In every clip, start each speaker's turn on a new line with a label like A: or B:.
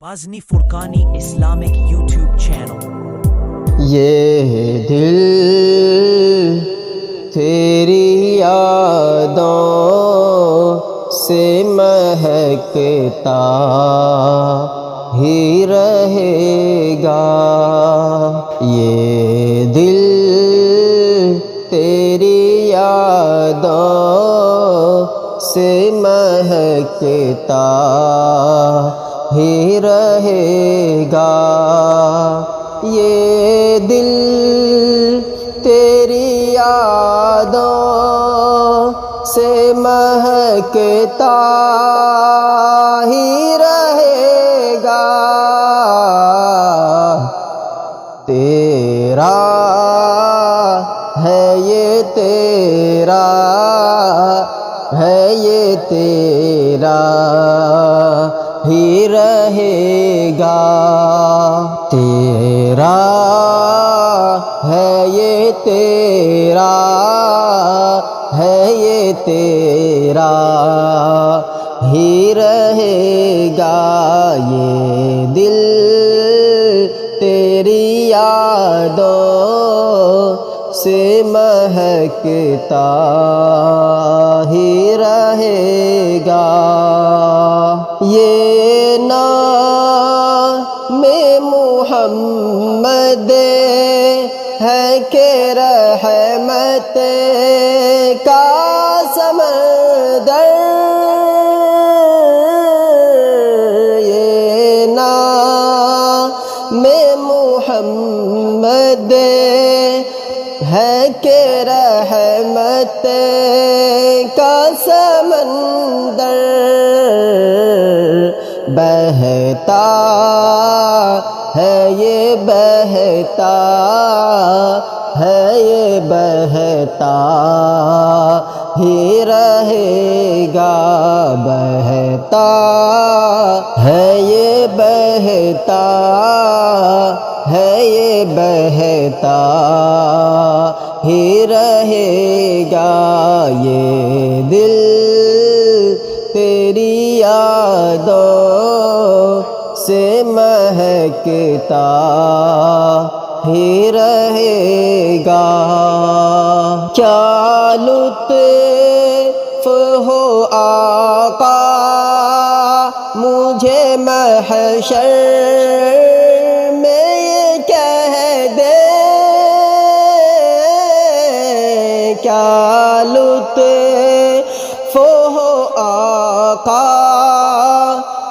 A: غازنی فرقانی Islamic YouTube channel.
B: یہ دل تیری یادوں سے مہکتا ہی رہے گا، یہ دل تیری یادوں سے مہکتا ہی رہے گا، یہ دل تیری یادوں سے مہکتا ہی رہے گا، تیرا ہے یہ تیرا ہے یہ تیرا ہی رہے گا، تیرا ہے یہ تیرا ہے یہ تیرا ہی رہے گا، یہ دل تیری یادوں سے مہکتا ہی رہے گا، یہ نام محمد ہے کہ رحمت کا سمندر، یہ نام محمد ہے کہ رحمت کا سمندر، بہتا ہے یہ بہتا ہے یہ بہتا ہی رہے گا، بہتا ہے یہ بہتا ہے یہ بہتا ہی رہے گا، یہ دل تیری یادوں سے مہکتا ہی رہے گا، کیا لطف ہو آقا مجھے محشر میں یہ کہہ دے، کیا لطف ہو آقا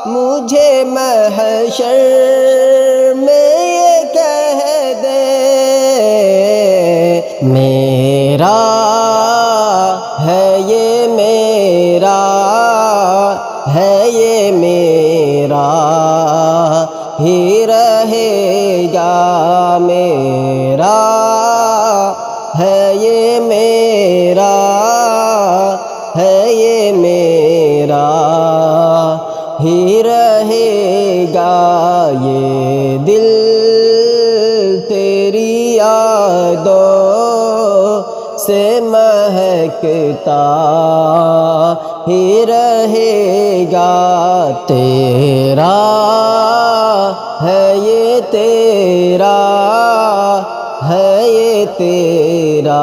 B: مجھے محشر میں یہ کہہ دے، میرا ہے یہ میرا ہے یہ میرا ہی رہے گا، میرا ہے یہ میرا ہے یہ میرا ہی رہے گا، یہ دل تیری یادوں سے مہکتا ہی رہے گا، تیرا ہے یہ تیرا ہے یہ تیرا